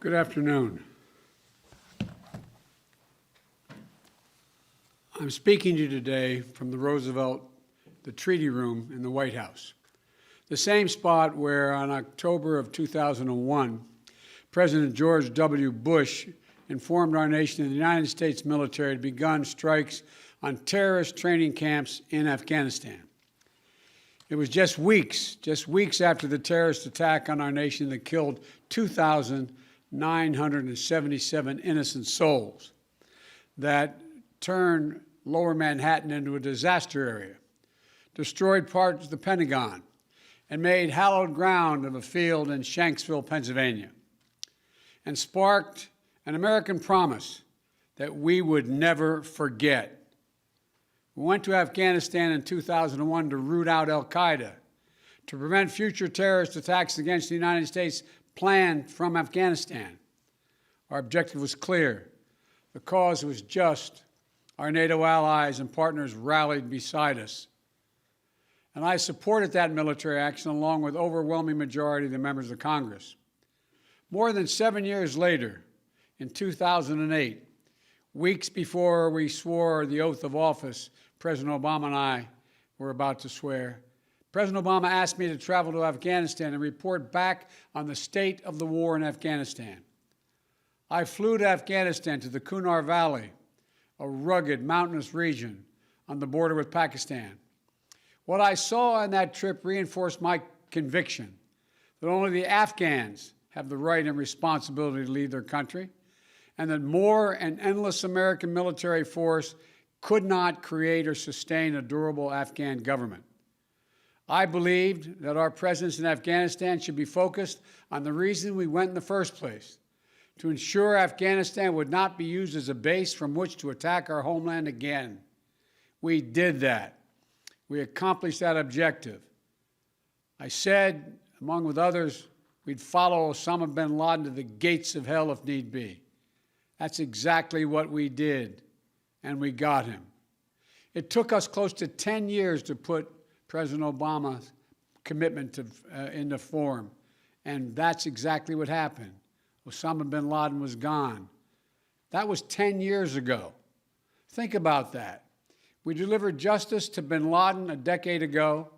Good afternoon. I'm speaking to you today from the Treaty Room in the White House, the same spot where on October of 2001, President George W. Bush informed our nation that the United States military had begun strikes on terrorist training camps in Afghanistan. It was just weeks after the terrorist attack on our nation that killed 2,977 innocent souls, that turned Lower Manhattan into a disaster area, destroyed parts of the Pentagon, and made hallowed ground of a field in Shanksville, Pennsylvania, and sparked an American promise that we would never forget. We went to Afghanistan in 2001 to root out al-Qaeda, to prevent future terrorist attacks against the United States planned from Afghanistan. Our objective was clear. The cause was just. Our NATO allies and partners rallied beside us. And I supported that military action along with overwhelming majority of the members of Congress. More than 7 years later, in 2008, weeks before we swore the oath of office President Obama and I were about to swear, President Obama asked me to travel to Afghanistan and report back on the state of the war in Afghanistan. I flew to Afghanistan, to the Kunar Valley, a rugged mountainous region on the border with Pakistan. What I saw on that trip reinforced my conviction that only the Afghans have the right and responsibility to lead their country, and that more and endless American military force could not create or sustain a durable Afghan government. I believed that our presence in Afghanistan should be focused on the reason we went in the first place, to ensure Afghanistan would not be used as a base from which to attack our homeland again. We did that. We accomplished that objective. I said, among with others, we'd follow Osama bin Laden to the gates of hell if need be. That's exactly what we did, and we got him. It took us close to 10 years to put President Obama's commitment into form, and that's exactly what happened. Osama bin Laden was gone. That was 10 years ago. Think about that. We delivered justice to bin Laden a decade ago,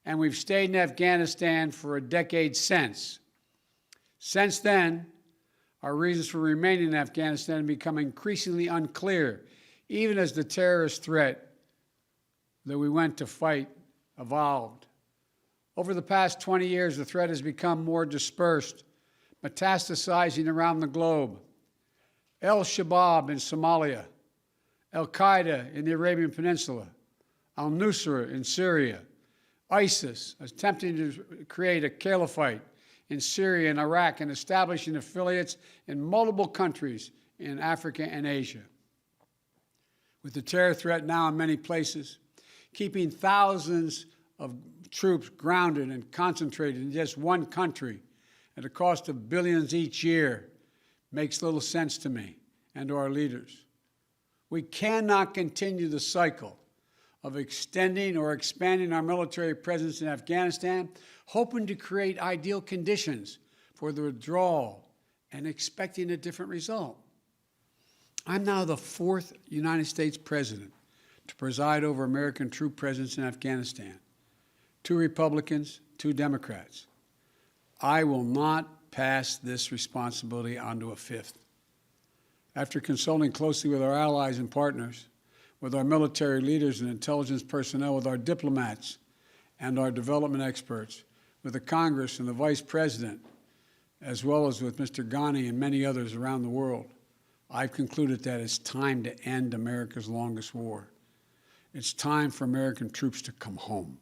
and we've stayed in Afghanistan for a decade since. Since then, our reasons for remaining in Afghanistan have become increasingly unclear, even as the terrorist threat that we went to fight evolved. Over the past 20 years, the threat has become more dispersed, metastasizing around the globe. Al-Shabaab in Somalia, al-Qaeda in the Arabian Peninsula, al-Nusra in Syria, ISIS attempting to create a caliphate in Syria and Iraq and establishing affiliates in multiple countries in Africa and Asia. With the terror threat now in many places, keeping thousands of troops grounded and concentrated in just one country at a cost of billions each year makes little sense to me and to our leaders. We cannot continue the cycle of extending or expanding our military presence in Afghanistan, hoping to create ideal conditions for the withdrawal and expecting a different result. I'm now the fourth United States president to preside over American troop presence in Afghanistan. 2 Republicans, 2 Democrats. I will not pass this responsibility on to a 5th. After consulting closely with our allies and partners, with our military leaders and intelligence personnel, with our diplomats and our development experts, with the Congress and the Vice President, as well as with Mr. Ghani and many others around the world, I've concluded that it's time to end America's longest war. It's time for American troops to come home.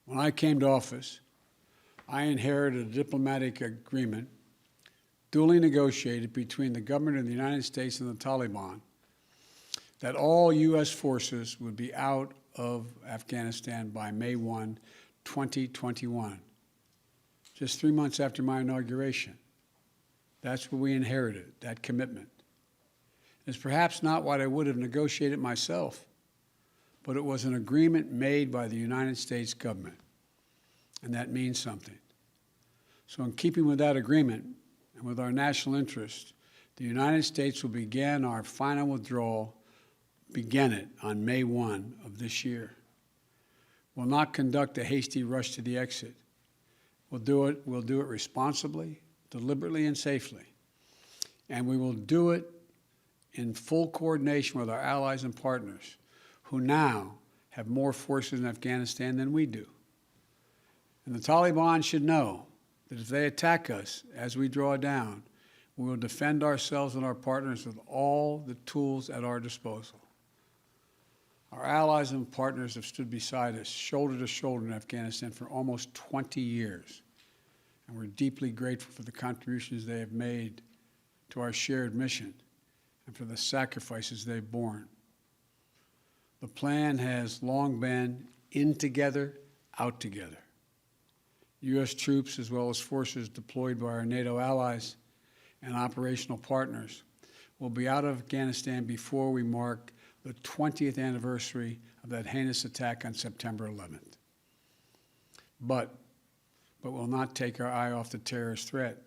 When I came to office, I inherited a diplomatic agreement duly negotiated between the government of the United States and the Taliban that all U.S. forces would be out of Afghanistan by May 1, 2021, just 3 months after my inauguration. That's what we inherited, that commitment. It's perhaps not what I would have negotiated myself, but it was an agreement made by the United States government, and that means something. So in keeping with that agreement and with our national interest, the United States will begin our final withdrawal, begin it on May 1 of this year. We'll not conduct a hasty rush to the exit. We'll do it responsibly, deliberately, and safely. And we will do it in full coordination with our allies and partners, who now have more forces in Afghanistan than we do. And the Taliban should know that if they attack us as we draw down, we will defend ourselves and our partners with all the tools at our disposal. Our allies and partners have stood beside us, shoulder to shoulder in Afghanistan for almost 20 years, and we're deeply grateful for the contributions they have made to our shared mission and for the sacrifices they've borne. The plan has long been in together, out together. U.S. troops, as well as forces deployed by our NATO allies and operational partners, will be out of Afghanistan before we mark the 20th anniversary of that heinous attack on September 11th. But we'll not take our eye off the terrorist threat.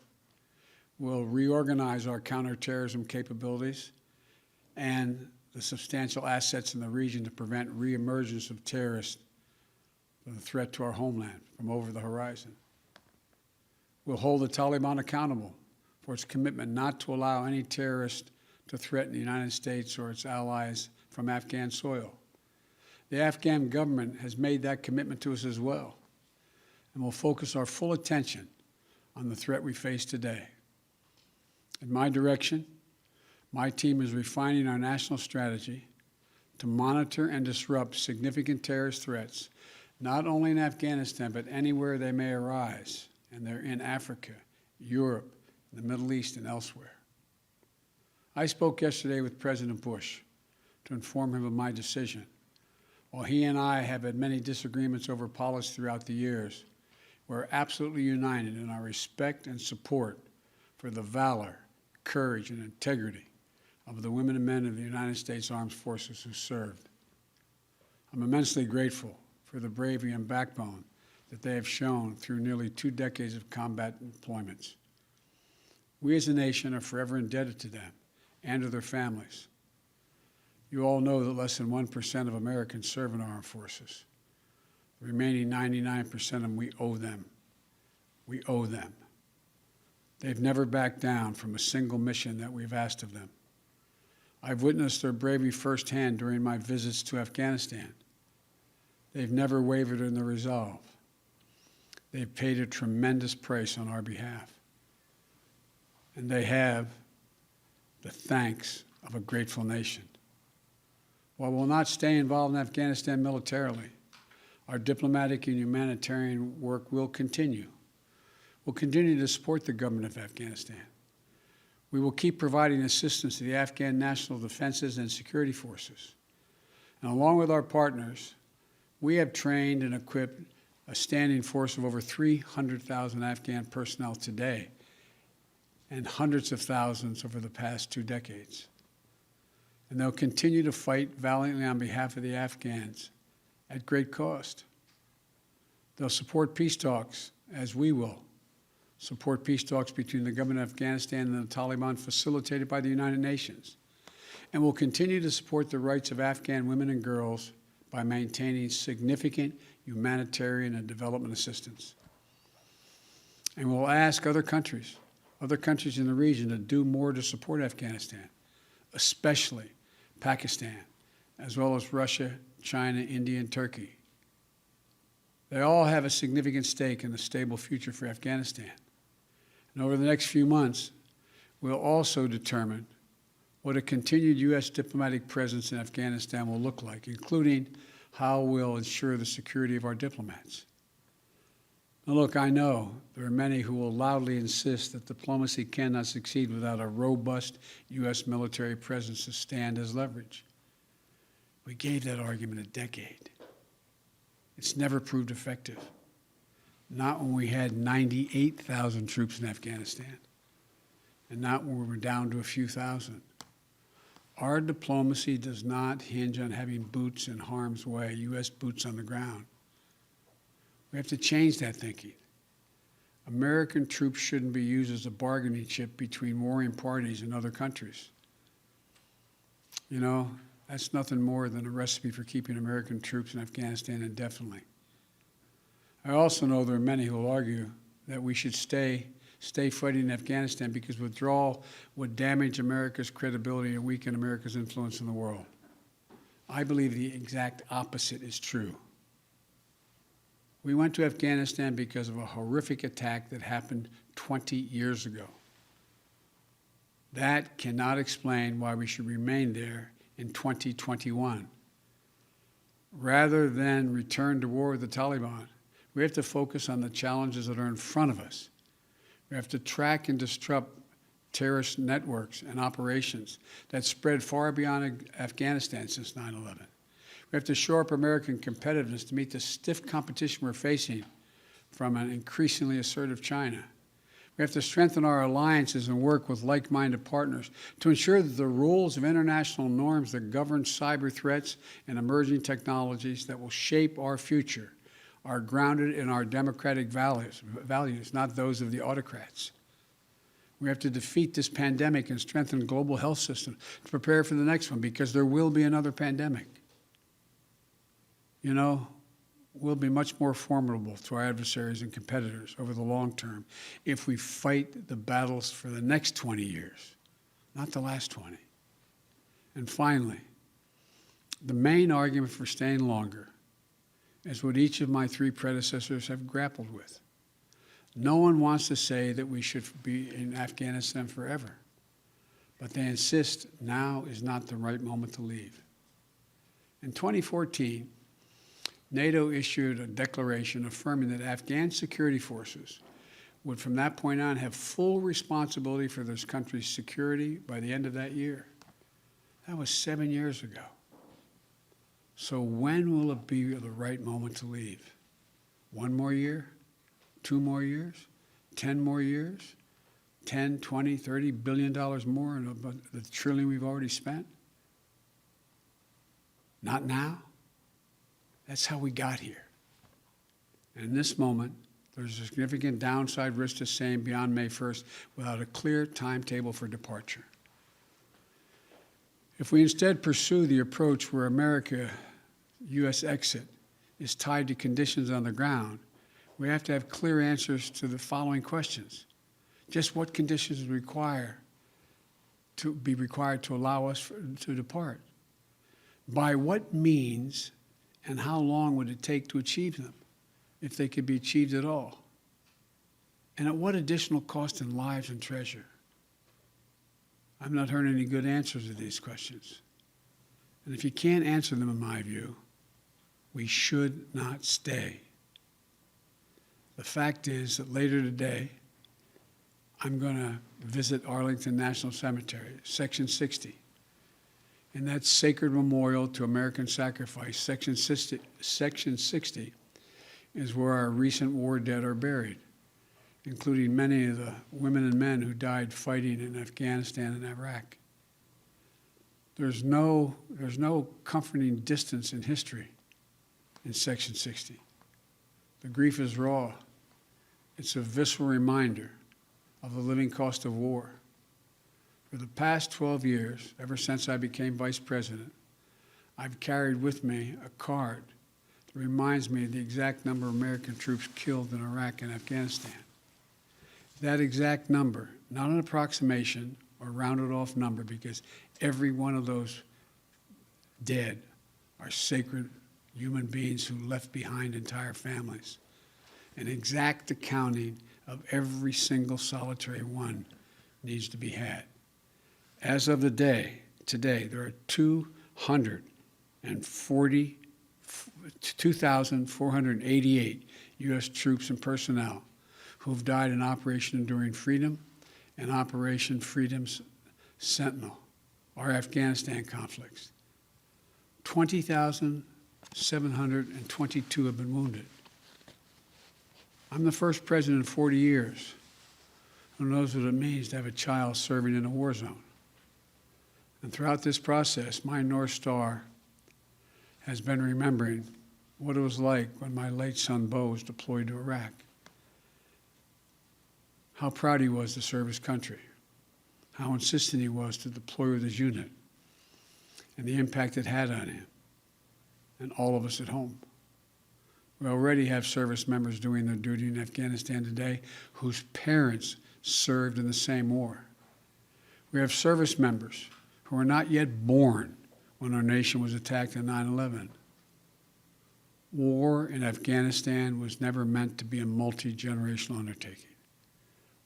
We'll reorganize our counterterrorism capabilities and the substantial assets in the region to prevent reemergence of terrorists and the threat to our homeland from over the horizon. We'll hold the Taliban accountable for its commitment not to allow any terrorist to threaten the United States or its allies from Afghan soil. The Afghan government has made that commitment to us as well, and will focus our full attention on the threat we face today. In my direction, my team is refining our national strategy to monitor and disrupt significant terrorist threats, not only in Afghanistan, but anywhere they may arise, and they're in Africa, Europe, the Middle East, and elsewhere. I spoke yesterday with President Bush to inform him of my decision. While he and I have had many disagreements over policy throughout the years, we're absolutely united in our respect and support for the valor, courage, and integrity of the women and men of the United States Armed Forces who served. I'm immensely grateful for the bravery and backbone that they have shown through nearly 2 decades of combat deployments. We as a nation are forever indebted to them and to their families. You all know that less than 1% of Americans serve in our armed forces. The remaining 99% of them, we owe them. We owe them. They've never backed down from a single mission that we've asked of them. I've witnessed their bravery firsthand during my visits to Afghanistan. They've never wavered in their resolve. They've paid a tremendous price on our behalf. And they have the thanks of a grateful nation. While we'll not stay involved in Afghanistan militarily, our diplomatic and humanitarian work will continue. We'll continue to support the government of Afghanistan. We will keep providing assistance to the Afghan national defenses and security forces. And along with our partners, we have trained and equipped a standing force of over 300,000 Afghan personnel today, and hundreds of thousands over the past 2 decades. And they'll continue to fight valiantly on behalf of the Afghans at great cost. They'll support peace talks, as we will support peace talks between the government of Afghanistan and the Taliban facilitated by the United Nations. And will continue to support the rights of Afghan women and girls by maintaining significant humanitarian and development assistance. And we'll ask other countries in the region to do more to support Afghanistan, especially Pakistan, as well as Russia, China, India, and Turkey. They all have a significant stake in the stable future for Afghanistan. And over the next few months, we'll also determine what a continued U.S. diplomatic presence in Afghanistan will look like, including how we'll ensure the security of our diplomats. Now look, I know there are many who will loudly insist that diplomacy cannot succeed without a robust U.S. military presence to stand as leverage. We gave that argument a decade. It's never proved effective. Not when we had 98,000 troops in Afghanistan, and not when we were down to a few thousand. Our diplomacy does not hinge on having boots in harm's way, U.S. boots on the ground. We have to change that thinking. American troops shouldn't be used as a bargaining chip between warring parties in other countries. You know, that's nothing more than a recipe for keeping American troops in Afghanistan indefinitely. I also know there are many who will argue that we should stay fighting in Afghanistan because withdrawal would damage America's credibility and weaken America's influence in the world. I believe the exact opposite is true. We went to Afghanistan because of a horrific attack that happened 20 years ago. That cannot explain why we should remain there in 2021. Rather than return to war with the Taliban, we have to focus on the challenges that are in front of us. We have to track and disrupt terrorist networks and operations that spread far beyond Afghanistan since 9/11. We have to shore up American competitiveness to meet the stiff competition we're facing from an increasingly assertive China. We have to strengthen our alliances and work with like-minded partners to ensure that the rules of international norms that govern cyber threats and emerging technologies that will shape our future are grounded in our democratic values, not those of the autocrats. We have to defeat this pandemic and strengthen the global health system to prepare for the next one, because there will be another pandemic. You know, we'll be much more formidable to our adversaries and competitors over the long term if we fight the battles for the next 20 years, not the last 20. And finally, the main argument for staying longer is what each of my three predecessors have grappled with. No one wants to say that we should be in Afghanistan forever, but they insist now is not the right moment to leave. In 2014, NATO issued a declaration affirming that Afghan security forces would from that point on have full responsibility for this country's security by the end of that year. That was 7 years ago. So when will it be the right moment to leave? 1 more year? 2 more years? 10 more years? 10, 20, $30 billion more than the trillion we've already spent? Not now. That's how we got here. And in this moment, there's a significant downside risk to staying beyond May 1st without a clear timetable for departure. If we instead pursue the approach where America, U.S. exit, is tied to conditions on the ground, we have to have clear answers to the following questions. Just what conditions be required to allow us to depart? By what means and how long would it take to achieve them, if they could be achieved at all? And at what additional cost in lives and treasure? I've not heard any good answers to these questions. And if you can't answer them, in my view, we should not stay. The fact is that later today, I'm going to visit Arlington National Cemetery, Section 60. And that sacred memorial to American sacrifice, Section 60, is where our recent war dead are buried, including many of the women and men who died fighting in Afghanistan and Iraq. There's no comforting distance in history in Section 60. The grief is raw. It's a visceral reminder of the living cost of war. For the past 12 years, ever since I became vice president, I've carried with me a card that reminds me of the exact number of American troops killed in Iraq and Afghanistan. That exact number, not an approximation or rounded off number, because every one of those dead are sacred human beings who left behind entire families. An exact accounting of every single solitary one needs to be had. As of today, there are 2,488 U.S. troops and personnel who have died in Operation Enduring Freedom and Operation Freedom's Sentinel, our Afghanistan conflicts. 20,722 have been wounded. I'm the first president in 40 years who knows what it means to have a child serving in a war zone. And throughout this process, my North Star has been remembering what it was like when my late son Bo was deployed to Iraq. how proud he was to serve his country, how insistent he was to deploy with his unit, and the impact it had on him and all of us at home. We already have service members doing their duty in Afghanistan today whose parents served in the same war. We have service members who were not yet born when our nation was attacked on 9/11. War in Afghanistan was never meant to be a multi-generational undertaking.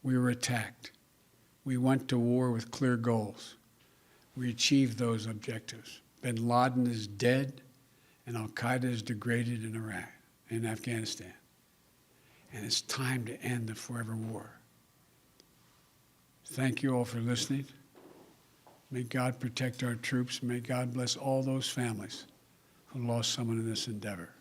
We were attacked. We went to war with clear goals. We achieved those objectives. Bin Laden is dead, and al-Qaeda is degraded in Iraq, in Afghanistan. And it's time to end the forever war. Thank you all for listening. May God protect our troops. May God bless all those families who lost someone in this endeavor.